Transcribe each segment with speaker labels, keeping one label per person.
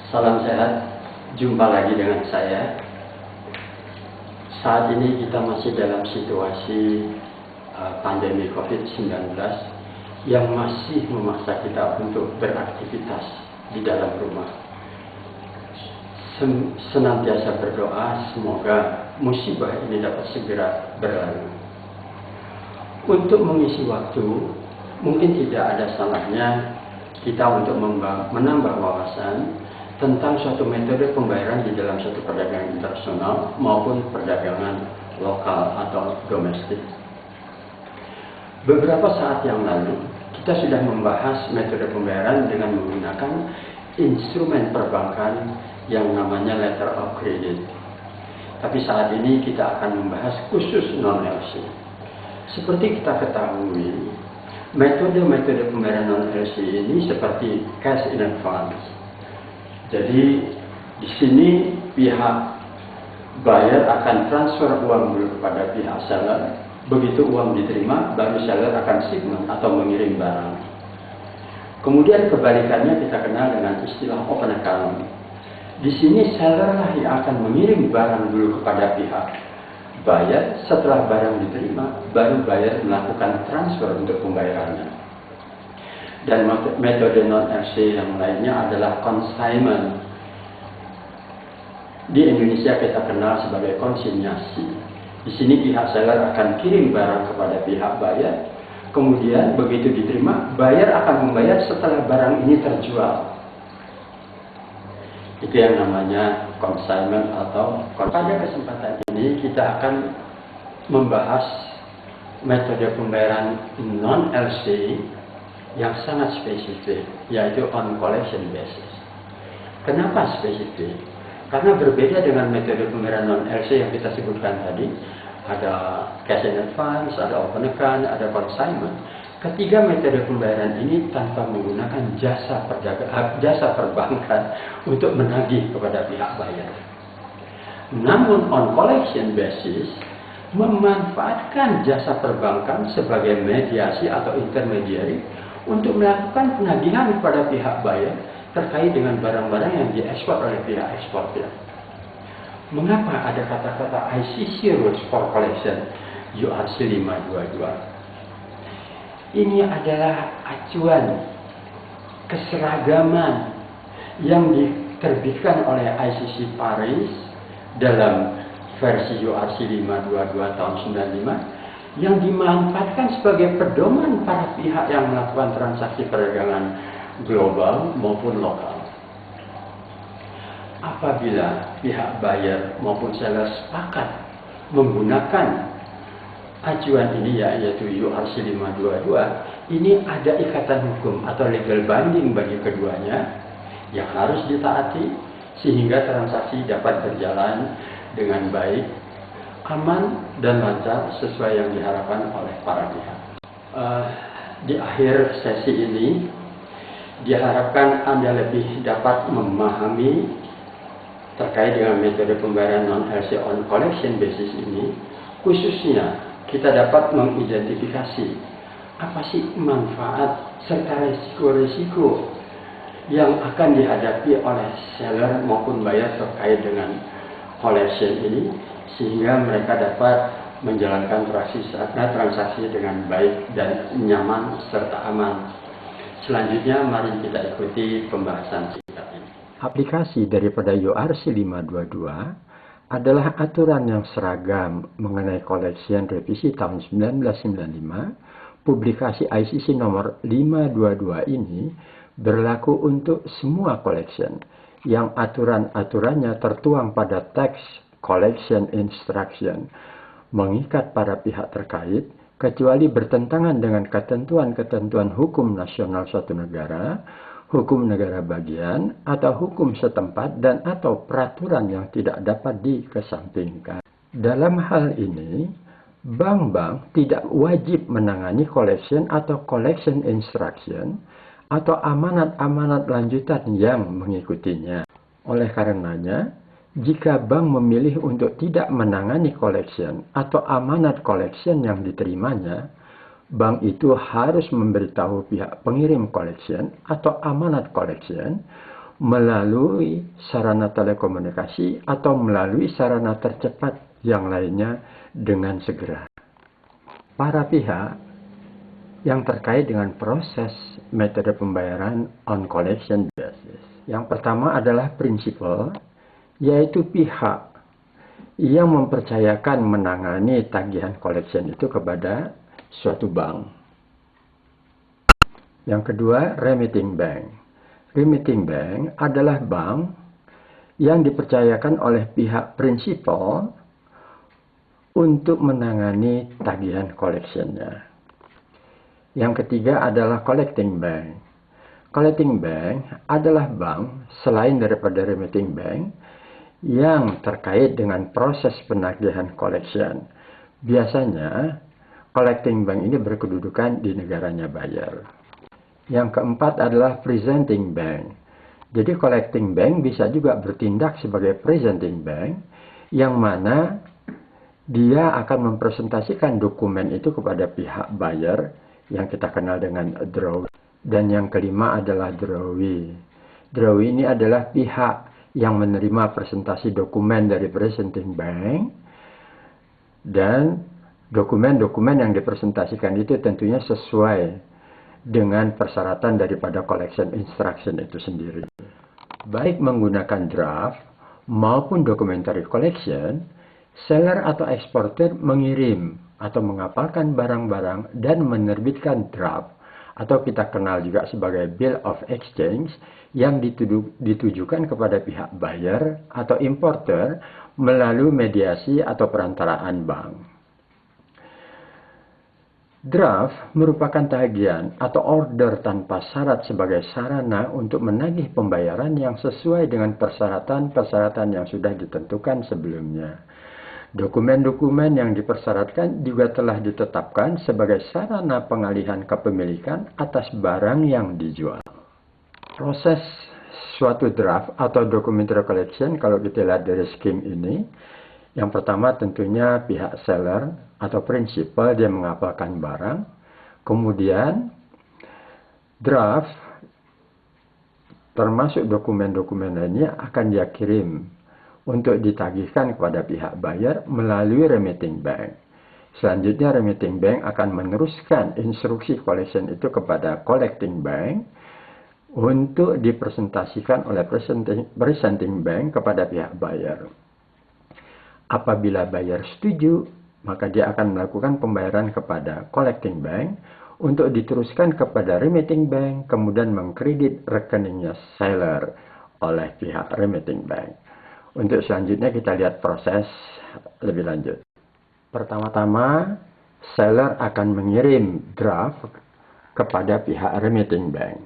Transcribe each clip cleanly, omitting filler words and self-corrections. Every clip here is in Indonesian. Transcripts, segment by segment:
Speaker 1: Salam sehat, jumpa lagi dengan saya. Saat ini kita masih dalam situasi pandemi COVID-19 yang masih memaksa kita untuk beraktivitas di dalam rumah. Senantiasa berdoa semoga musibah ini dapat segera berlalu. Untuk mengisi waktu, mungkin tidak ada salahnya kita untuk menambah wawasan tentang suatu metode pembayaran di dalam suatu perdagangan internasional maupun perdagangan lokal atau domestik. Beberapa saat yang lalu, kita sudah membahas metode pembayaran dengan menggunakan instrumen perbankan yang namanya letter of credit. Tapi saat ini kita akan membahas khusus non-LC. Seperti kita ketahui, metode-metode pembayaran non-LC ini seperti cash in advance. Jadi di sini pihak buyer akan transfer uang dulu kepada pihak seller. Begitu uang diterima, baru seller akan shipment atau mengirim barang. Kemudian kebalikannya kita kenal dengan istilah open account. Di sini seller lah yang akan mengirim barang dulu kepada pihak buyer. Setelah barang diterima, baru buyer melakukan transfer untuk pembayarannya. Dan metode non-LC yang lainnya adalah consignment. Di Indonesia kita kenal sebagai konsinyasi. Di sini pihak seller akan kirim barang kepada pihak buyer. Kemudian begitu diterima, buyer akan membayar setelah barang ini terjual. Itu yang namanya consignment atau pada kesempatan ini kita akan membahas metode pembayaran non-LC yang sangat spesifik, yaitu on collection basis. Kenapa spesifik? Karena berbeda dengan metode pembayaran non-LC yang kita sebutkan tadi, ada cash in advance, ada open account, ada consignment. Ketiga metode pembayaran ini tanpa menggunakan jasa perbankan untuk menagih kepada pihak buyer. Namun on collection basis memanfaatkan jasa perbankan sebagai mediasi atau intermediary untuk melakukan penagihan kepada pihak buyer terkait dengan barang-barang yang diekspor oleh pihak eksportir. Mengapa ada kata-kata ICC Rules for Collection URC 522? Ini adalah acuan keseragaman yang diterbitkan oleh ICC Paris dalam versi URC 522 tahun 95 yang dimanfaatkan sebagai pedoman para pihak yang melakukan transaksi perdagangan global maupun lokal. Apabila pihak buyer maupun seller sepakat menggunakan acuan ini, yaitu URC 522, ini ada ikatan hukum atau legal binding bagi keduanya yang harus ditaati sehingga transaksi dapat berjalan dengan baik, aman dan lancar sesuai yang diharapkan oleh para pihak. Di akhir sesi ini diharapkan Anda lebih dapat memahami terkait dengan metode pembayaran non-LC on collection basis ini. Khususnya kita dapat mengidentifikasi apa sih manfaat serta risiko-risiko yang akan dihadapi oleh seller maupun buyer terkait dengan collection ini, sehingga mereka dapat menjalankan transaksi dengan baik dan nyaman serta aman. Selanjutnya mari kita ikuti pembahasan singkat ini. Aplikasi daripada URC 522 adalah aturan yang seragam mengenai collection revisi tahun 1995. Publikasi ICC nomor 522 ini berlaku untuk semua collection yang aturan-aturannya tertuang pada teks collection instruction, mengikat para pihak terkait kecuali bertentangan dengan ketentuan-ketentuan hukum nasional suatu negara, hukum negara bagian, atau hukum setempat dan atau peraturan yang tidak dapat dikesampingkan. Dalam hal ini, bank-bank tidak wajib menangani collection atau collection instruction atau amanat-amanat lanjutan yang mengikutinya. Oleh karenanya, jika bank memilih untuk tidak menangani collection atau amanat collection yang diterimanya, bank itu harus memberitahu pihak pengirim collection atau amanat collection
Speaker 2: melalui sarana telekomunikasi atau melalui sarana tercepat yang lainnya dengan segera. Para pihak yang terkait dengan proses metode pembayaran on collection basis. Yang pertama adalah prinsipal, yaitu pihak yang mempercayakan menangani tagihan collection itu kepada suatu bank. Yang kedua, remitting bank. Remitting bank adalah bank yang dipercayakan oleh pihak prinsipal untuk menangani tagihan collection-nya. Yang ketiga adalah collecting bank. Collecting bank adalah bank selain daripada remitting bank yang terkait dengan proses penagihan collection. Biasanya, collecting bank ini berkedudukan di negaranya buyer. Yang keempat adalah presenting bank. Jadi collecting bank bisa juga bertindak sebagai presenting bank, yang mana dia akan mempresentasikan dokumen itu kepada pihak buyer yang kita kenal dengan drawee. Dan yang kelima adalah drawee. Drawee ini adalah pihak yang menerima presentasi dokumen dari presenting bank, dan dokumen-dokumen yang dipresentasikan itu tentunya sesuai dengan persyaratan daripada collection instruction itu sendiri. Baik menggunakan draft maupun documentary collection, seller atau eksportir mengirim atau mengapalkan barang-barang dan menerbitkan draft, atau kita kenal juga sebagai bill of exchange, yang ditujukan kepada pihak buyer atau importer melalui mediasi atau perantaraan bank. Draft merupakan tagihan atau order tanpa syarat sebagai sarana untuk menagih pembayaran yang sesuai dengan persyaratan-persyaratan yang sudah ditentukan sebelumnya. Dokumen-dokumen yang dipersyaratkan juga telah ditetapkan sebagai sarana pengalihan kepemilikan atas barang yang dijual. Proses suatu draft atau documentary collection, kalau kita lihat dari scheme ini, yang pertama tentunya pihak seller atau prinsipal dia mengapalkan barang, kemudian draft termasuk dokumen-dokumen lainnya akan dia kirim untuk ditagihkan kepada pihak buyer melalui remitting bank. Selanjutnya remitting bank akan meneruskan instruksi collection itu kepada collecting bank untuk dipresentasikan oleh presenting bank kepada pihak buyer. Apabila buyer setuju, maka dia akan melakukan pembayaran kepada collecting bank untuk diteruskan kepada remitting bank, kemudian mengkredit rekeningnya seller oleh pihak remitting bank. Untuk selanjutnya kita lihat proses lebih lanjut. Pertama-tama, seller akan mengirim draft kepada pihak remitting bank.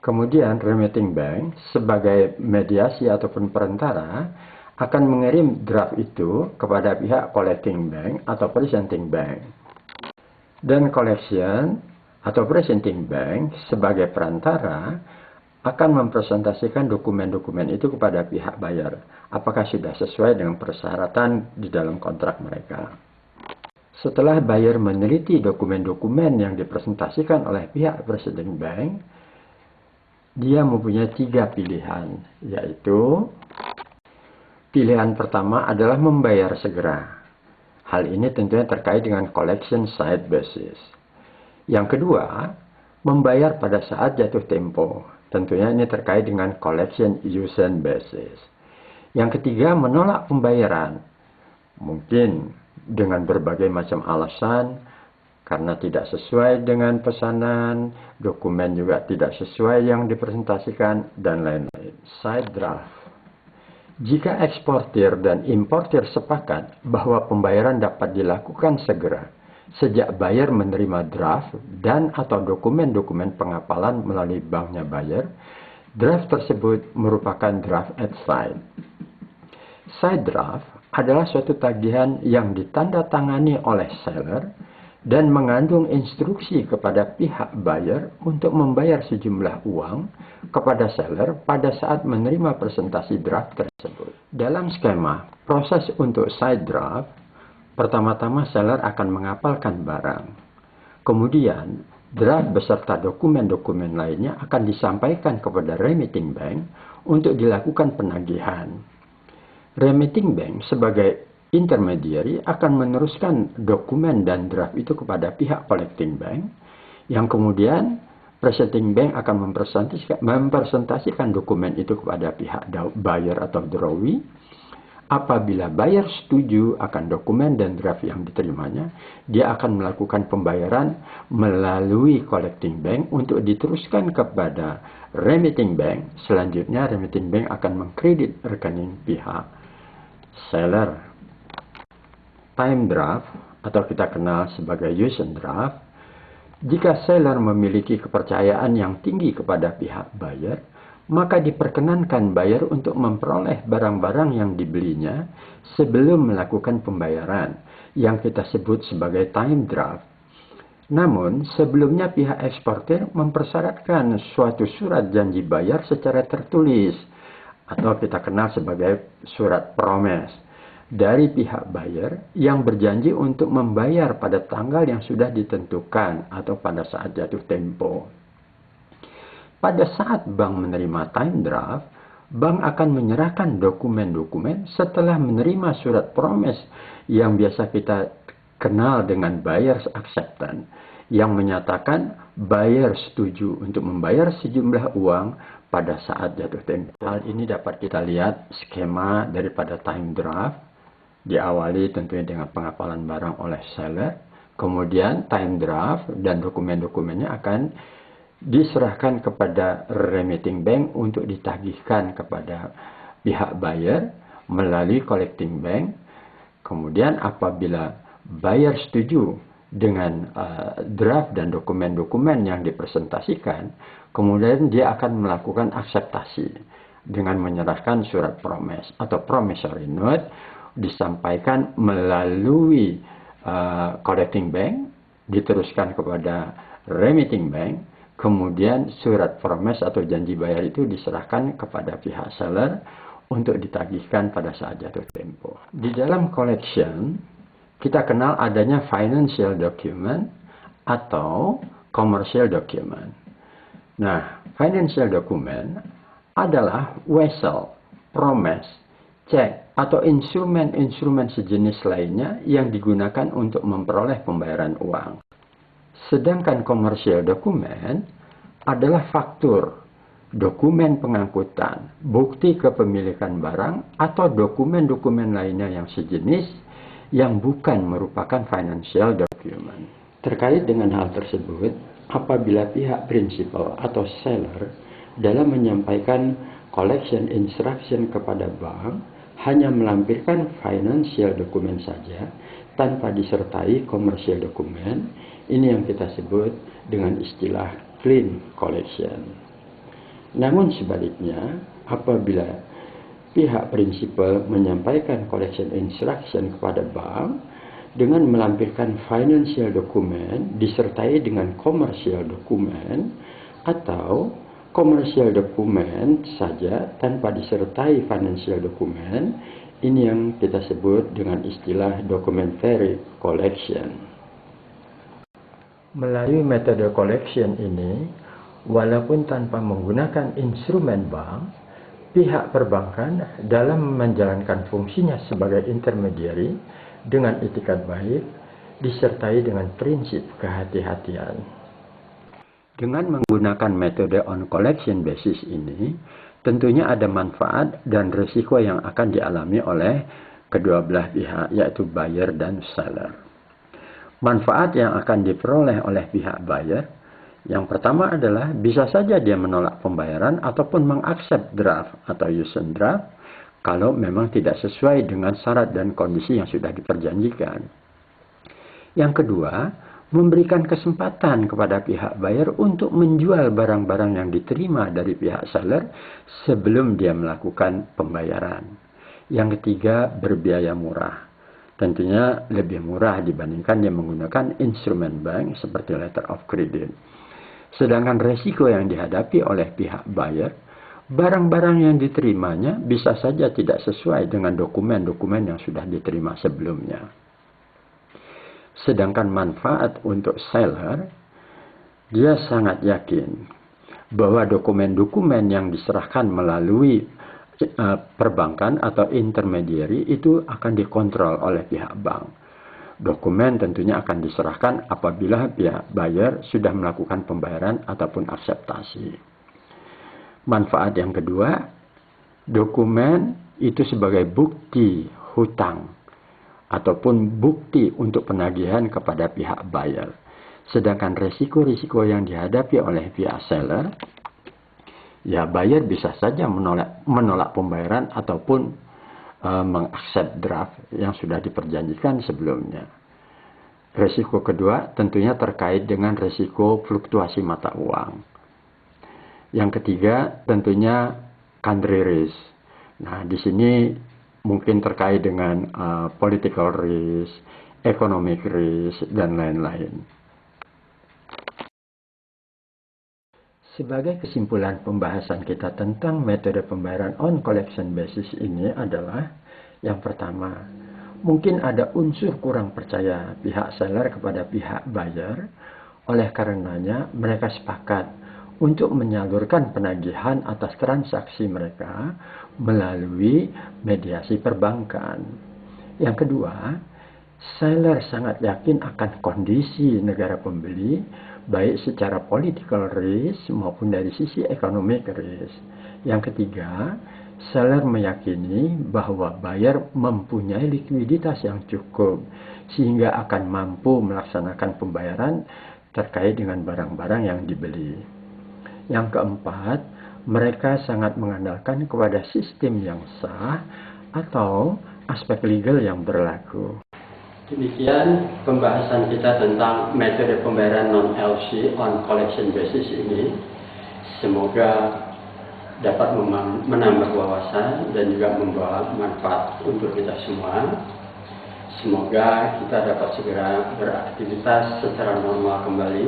Speaker 2: Kemudian remitting bank sebagai mediasi ataupun perantara akan mengirim draft itu kepada pihak collecting bank atau presenting bank. Dan collection atau presenting bank sebagai perantara akan mempresentasikan dokumen-dokumen itu kepada pihak buyer, apakah sudah sesuai dengan persyaratan di dalam kontrak mereka. Setelah buyer meneliti dokumen-dokumen yang dipresentasikan oleh pihak presenting bank, dia mempunyai 3 pilihan, yaitu pilihan pertama adalah membayar segera. Hal ini tentunya terkait dengan collection side basis. Yang kedua, membayar pada saat jatuh tempo. Tentunya ini terkait dengan collection usage basis. Yang ketiga, menolak pembayaran. Mungkin dengan berbagai macam alasan, karena tidak sesuai dengan pesanan, dokumen juga tidak sesuai yang dipresentasikan, dan lain-lain. Side draft. Jika eksportir dan importir sepakat bahwa pembayaran dapat dilakukan segera, sejak buyer menerima draft dan atau dokumen-dokumen pengapalan melalui banknya buyer, draft tersebut merupakan draft at side. Side draft adalah suatu tagihan yang ditandatangani oleh seller dan mengandung instruksi kepada pihak buyer untuk membayar sejumlah uang kepada seller pada saat menerima presentasi draft tersebut. Dalam skema, proses untuk side draft, pertama-tama seller akan mengapalkan barang. Kemudian, draft beserta dokumen-dokumen lainnya akan disampaikan kepada remitting bank untuk dilakukan penagihan. Remitting bank sebagai intermediary akan meneruskan dokumen dan draft itu kepada pihak collecting bank, yang kemudian presenting bank akan mempresentasikan dokumen itu kepada pihak buyer atau drawee. Apabila buyer setuju akan dokumen dan draft yang diterimanya, dia akan melakukan pembayaran melalui collecting bank untuk diteruskan kepada remitting bank. Selanjutnya remitting bank akan mengkredit rekening pihak seller. Time draft atau kita kenal sebagai use and draft. Jika seller memiliki kepercayaan yang tinggi kepada pihak buyer, maka diperkenankan buyer untuk memperoleh barang-barang yang dibelinya sebelum melakukan pembayaran, yang kita sebut sebagai time draft. Namun, sebelumnya pihak eksportir mempersyaratkan suatu surat janji bayar secara tertulis, atau kita kenal sebagai surat promise, dari pihak buyer yang berjanji untuk membayar pada tanggal yang sudah ditentukan atau pada saat jatuh tempo. Pada saat bank menerima time draft, bank akan menyerahkan dokumen-dokumen setelah menerima surat promise yang biasa kita kenal dengan buyer's acceptance, yang menyatakan buyer setuju untuk membayar sejumlah uang pada saat jatuh tempo. Hal ini dapat kita lihat skema daripada time draft. Diawali tentunya dengan pengapalan barang oleh seller, kemudian time draft dan dokumen-dokumennya akan diserahkan kepada remitting bank untuk ditagihkan kepada pihak buyer melalui collecting bank. Kemudian apabila buyer setuju dengan draft dan dokumen-dokumen yang dipresentasikan, kemudian dia akan melakukan akseptasi dengan menyerahkan surat promise atau promissory note, disampaikan melalui collecting bank, diteruskan kepada remitting bank. Kemudian surat promise atau janji bayar itu diserahkan kepada pihak seller untuk ditagihkan pada saat jatuh tempo. Di dalam collection, kita kenal adanya financial document atau commercial document. Nah, financial document adalah wesel, promise, cek, atau instrumen-instrumen sejenis lainnya yang digunakan untuk memperoleh pembayaran uang. Sedangkan commercial document adalah faktur, dokumen pengangkutan, bukti kepemilikan barang, atau dokumen-dokumen lainnya yang sejenis yang bukan merupakan financial document. Terkait dengan hal tersebut, apabila pihak principal atau seller dalam menyampaikan collection instruction kepada bank hanya melampirkan financial document saja tanpa disertai commercial document, ini yang kita sebut dengan istilah clean collection. Namun sebaliknya, apabila pihak prinsipal menyampaikan collection instruction kepada bank dengan melampirkan financial document disertai dengan commercial document, atau commercial document saja tanpa disertai financial document, ini yang kita sebut dengan istilah documentary collection. Melalui metode collection ini, walaupun tanpa menggunakan instrumen bank, pihak perbankan dalam menjalankan fungsinya sebagai intermediary dengan itikat baik, disertai dengan prinsip kehati-hatian. Dengan menggunakan metode on collection basis ini, tentunya ada manfaat dan risiko yang akan dialami oleh kedua belah pihak, yaitu buyer dan seller. Manfaat yang akan diperoleh oleh pihak buyer, yang pertama adalah bisa saja dia menolak pembayaran ataupun mengaccept draft atau use and draft kalau memang tidak sesuai dengan syarat dan kondisi yang sudah diperjanjikan. Yang kedua, memberikan kesempatan kepada pihak buyer untuk menjual barang-barang yang diterima dari pihak seller sebelum dia melakukan pembayaran. Yang ketiga, berbiaya murah. Tentunya lebih murah dibandingkan dia menggunakan instrumen bank seperti letter of credit. Sedangkan resiko yang dihadapi oleh pihak buyer, barang-barang yang diterimanya bisa saja tidak sesuai dengan dokumen-dokumen yang sudah diterima sebelumnya. Sedangkan manfaat untuk seller, Dia sangat yakin bahwa dokumen-dokumen yang diserahkan melalui perbankan atau intermediary itu akan dikontrol oleh pihak bank. Dokumen tentunya akan diserahkan apabila pihak buyer sudah melakukan pembayaran ataupun akseptasi. Manfaat yang kedua, dokumen itu sebagai bukti hutang ataupun bukti untuk penagihan kepada pihak buyer. Sedangkan risiko-risiko yang dihadapi oleh pihak seller, ya buyer bisa saja menolak pembayaran ataupun mengaccept draft yang sudah diperjanjikan sebelumnya. Risiko kedua tentunya terkait dengan risiko fluktuasi mata uang. Yang ketiga tentunya country risk. Nah, di sini mungkin terkait dengan political risk, economic risk, dan lain-lain. Sebagai kesimpulan pembahasan kita tentang metode pembayaran on collection basis ini adalah, yang pertama, mungkin ada unsur kurang percaya pihak seller kepada pihak buyer, oleh karenanya mereka sepakat untuk menyalurkan penagihan atas transaksi mereka melalui mediasi perbankan. Yang kedua, seller sangat yakin akan kondisi negara pembeli, baik secara political risk maupun dari sisi economic risk. Yang ketiga, seller meyakini bahwa buyer mempunyai likuiditas yang cukup sehingga akan mampu melaksanakan pembayaran terkait dengan barang-barang yang dibeli. Yang keempat, mereka sangat mengandalkan kepada sistem yang sah atau aspek legal yang berlaku.
Speaker 1: Demikian pembahasan kita tentang metode pembayaran non-LC on collection basis ini. Semoga dapat menambah wawasan dan juga membawa manfaat untuk kita semua. Semoga kita dapat segera beraktivitas secara normal kembali,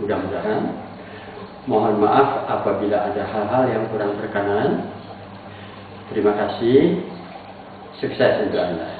Speaker 1: mudah-mudahan. Mohon maaf apabila ada hal-hal yang kurang berkenan. Terima kasih. Sukses untuk Anda.